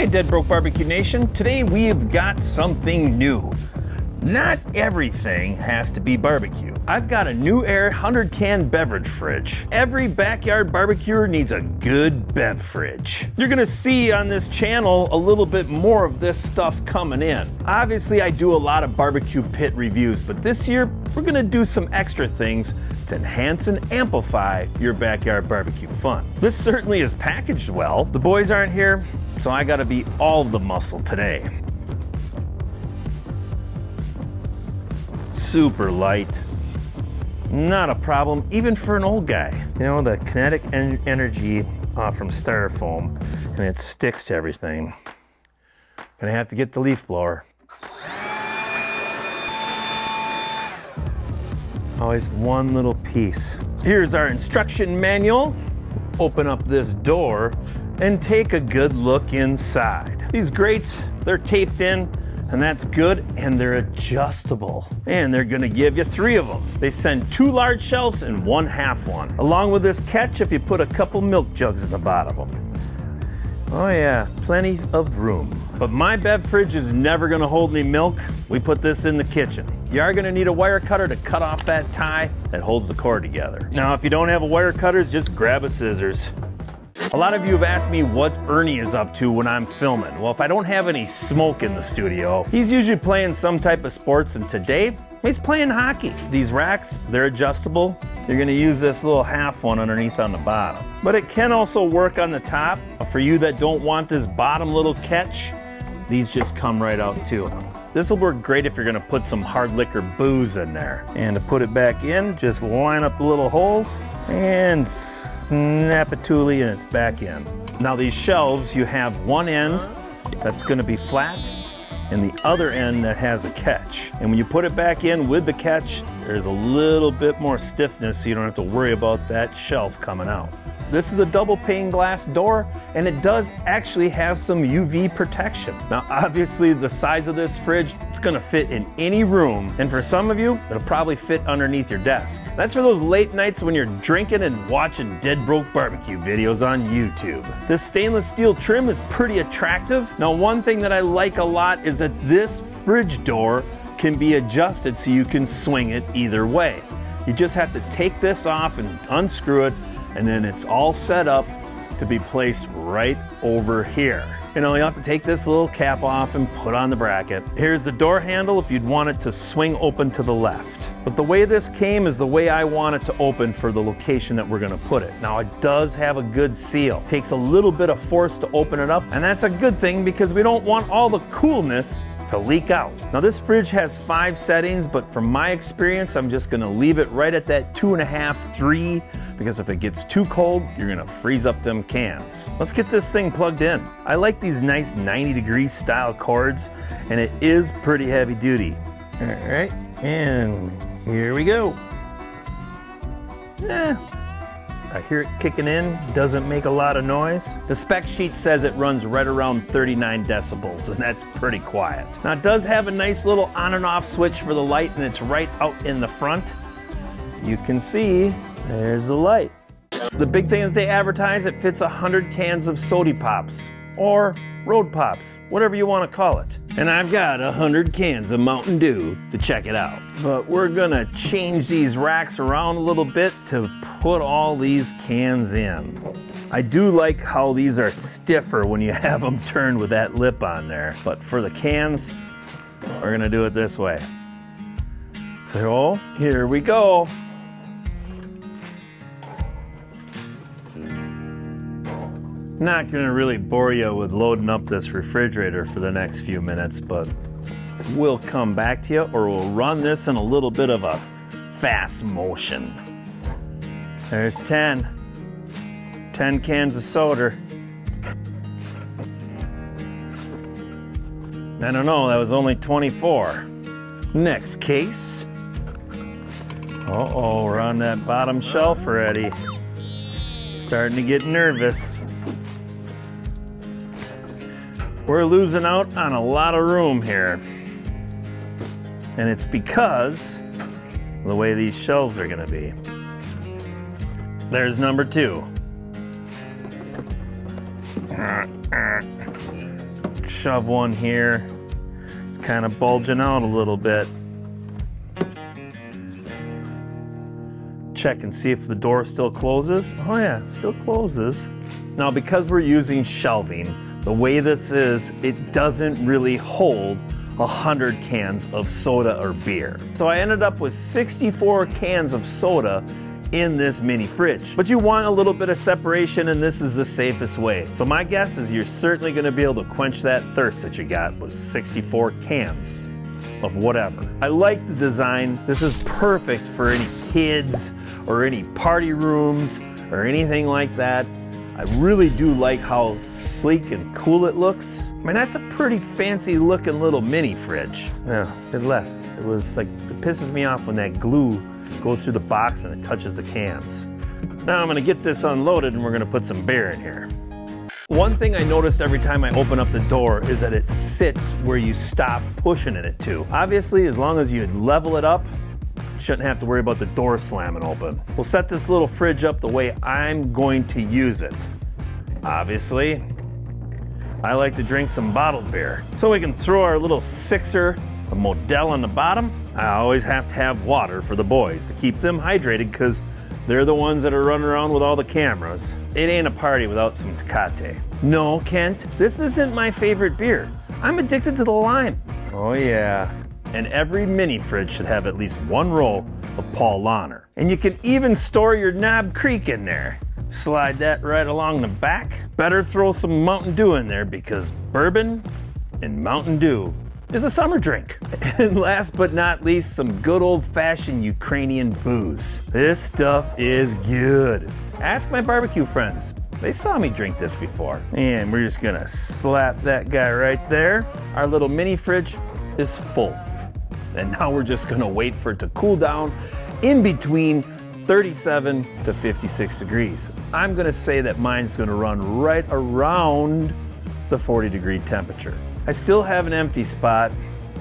Hey, Dead Broke Barbecue Nation. Today we've got something new. Not everything has to be barbecue. I've got a Newair 100-can beverage fridge. Every backyard barbecuer needs a good bev fridge. You're gonna see on this channel a little bit more of this stuff coming in. Obviously, I do a lot of barbecue pit reviews, but this year we're gonna do some extra things to enhance and amplify your backyard barbecue fun. This certainly is packaged well. The boys aren't here, so I gotta be all the muscle today. Super light, not a problem even for an old guy. You know, the kinetic energy from styrofoam, and it sticks to everything. Gonna have to get the leaf blower. Always one little piece. Here's our instruction manual. Open up this door and take a good look inside. These grates, they're taped in, and that's good, and they're adjustable. And they're gonna give you 3 of them. They send 2 large shelves and 1 half one. Along with this catch if you put a couple milk jugs in the bottom of them. Oh yeah, plenty of room. But my bev fridge is never gonna hold any milk. We put this in the kitchen. You are gonna need a wire cutter to cut off that tie that holds the cord together. Now, if you don't have a wire cutter, just grab a scissors. A lot of you have asked me what Ernie is up to when I'm filming. Well, if I don't have any smoke in the studio, he's usually playing some type of sports, and today, he's playing hockey. These racks, they're adjustable. You're gonna use this little half one underneath on the bottom. But it can also work on the top. For you that don't want this bottom little catch, these just come right out too. This will work great if you're gonna put some hard liquor booze in there. And to put it back in, just line up the little holes and snap it tooly and it's back in. Now these shelves, you have one end that's gonna be flat and the other end that has a catch. And when you put it back in with the catch, there's a little bit more stiffness so you don't have to worry about that shelf coming out. This is a double pane glass door, and it does actually have some UV protection. Now, obviously, the size of this fridge, it's gonna fit in any room, and for some of you, it'll probably fit underneath your desk. That's for those late nights when you're drinking and watching Dead Broke Barbecue videos on YouTube. This stainless steel trim is pretty attractive. Now, one thing that I like a lot is that this fridge door can be adjusted so you can swing it either way. You just have to take this off and unscrew it, and then it's all set up to be placed right over here. You know, you have to take this little cap off and put on the bracket. Here's the door handle if you'd want it to swing open to the left. But the way this came is the way I want it to open for the location that we're gonna put it. Now, it does have a good seal. It takes a little bit of force to open it up, and that's a good thing because we don't want all the coolness to leak out. Now, this fridge has 5 settings, but from my experience, I'm just gonna leave it right at that 2.5, 3, because if it gets too cold, you're gonna freeze up them cans. Let's get this thing plugged in. I like these nice 90-degree style cords, and it is pretty heavy duty. All right, and here we go. I hear it kicking in, doesn't make a lot of noise. The spec sheet says it runs right around 39 decibels, and that's pretty quiet. Now, it does have a nice little on and off switch for the light, and it's right out in the front. You can see, there's the light. The big thing that they advertise, it fits 100 cans of Sody Pops, or Road Pops, whatever you want to call it. And I've got 100 cans of Mountain Dew to check it out. But we're gonna change these racks around a little bit to put all these cans in. I do like how these are stiffer when you have them turned with that lip on there. But for the cans, we're gonna do it this way. So here we go. Not gonna really bore you with loading up this refrigerator for the next few minutes, but we'll come back to you, or we'll run this in a little bit of a fast motion. There's 10 cans of soda. I don't know, that was only 24. Next case. Uh-oh, we're on that bottom shelf already. Starting to get nervous. We're losing out on a lot of room here. And it's because of the way these shelves are gonna be. There's number 2. shove one here. It's kind of bulging out a little bit. Check and see if the door still closes. Oh yeah, it still closes. Now because we're using shelving, the way this is, it doesn't really hold 100 cans of soda or beer. So I ended up with 64 cans of soda in this mini fridge. But you want a little bit of separation, and this is the safest way. So my guess is you're certainly gonna be able to quench that thirst that you got with 64 cans of whatever. I like the design. This is perfect for any kids or any party rooms or anything like that. I really do like how sleek and cool it looks. I mean, that's a pretty fancy looking little mini fridge. Yeah, it left. It was like, it pisses me off when that glue goes through the box and it touches the cans. Now I'm gonna get this unloaded and we're gonna put some beer in here. One thing I noticed every time I open up the door is that it sits where you stop pushing it to. Obviously, as long as you level it up, shouldn't have to worry about the door slamming open. We'll set this little fridge up the way I'm going to use it. Obviously, I like to drink some bottled beer. So we can throw our little sixer of Model on the bottom. I always have to have water for the boys to keep them hydrated because they're the ones that are running around with all the cameras. It ain't a party without some Tecate. No, Kent, this isn't my favorite beer. I'm addicted to the lime. Oh yeah. And every mini fridge should have at least one roll of Paul Lahner. And you can even store your Knob Creek in there. Slide that right along the back. Better throw some Mountain Dew in there because bourbon and Mountain Dew is a summer drink. And last but not least, some good old-fashioned Ukrainian booze. This stuff is good. Ask my barbecue friends. They saw me drink this before. And we're just gonna slap that guy right there. Our little mini fridge is full. And now we're just gonna wait for it to cool down in between 37 to 56 degrees. I'm gonna say that mine's gonna run right around the 40-degree temperature. I still have an empty spot,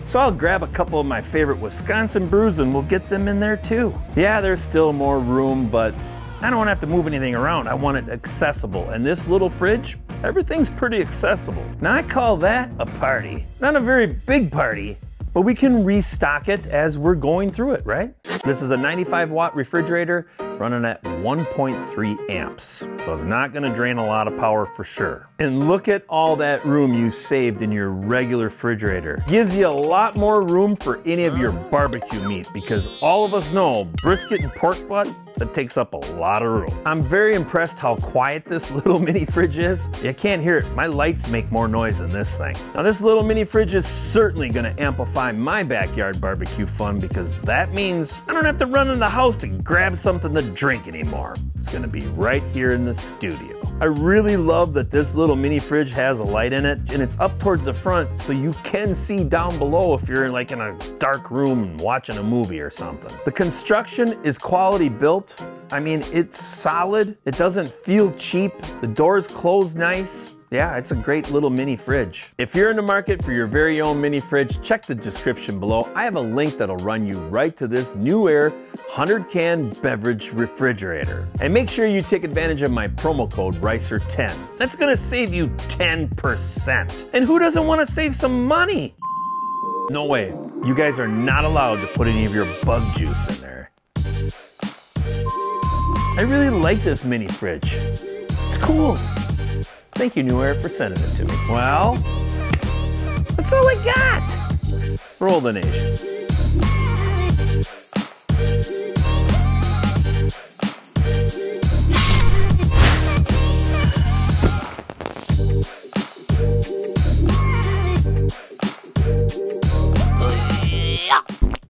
so I'll grab a couple of my favorite Wisconsin brews and we'll get them in there too. Yeah, there's still more room, but I don't wanna have to move anything around. I want it accessible. And this little fridge, everything's pretty accessible. Now I call that a party. Not a very big party, but we can restock it as we're going through it, right? This is a 95-watt refrigerator running at 1.3 amps. So it's not gonna drain a lot of power for sure. And look at all that room you saved in your regular refrigerator. Gives you a lot more room for any of your barbecue meat because all of us know brisket and pork butt, that takes up a lot of room. I'm very impressed how quiet this little mini fridge is. You can't hear it. My lights make more noise than this thing. Now this little mini fridge is certainly gonna amplify my backyard barbecue fun because that means I don't have to run in the house to grab something to drink anymore. It's gonna be right here in the studio. I really love that this little mini fridge has a light in it and it's up towards the front so you can see down below if you're like in a dark room and watching a movie or something. The construction is quality built. I mean, it's solid. It doesn't feel cheap. The doors close nice. Yeah, it's a great little mini fridge. If you're in the market for your very own mini fridge, check the description below. I have a link that'll run you right to this Newair 100-can beverage refrigerator. And make sure you take advantage of my promo code RICER10. That's gonna save you 10%. And who doesn't wanna save some money? No way. You guys are not allowed to put any of your bug juice in there. I really like this mini fridge. It's cool. Thank you, Newair, for sending it to me. Well, that's all I got. Roll the nation.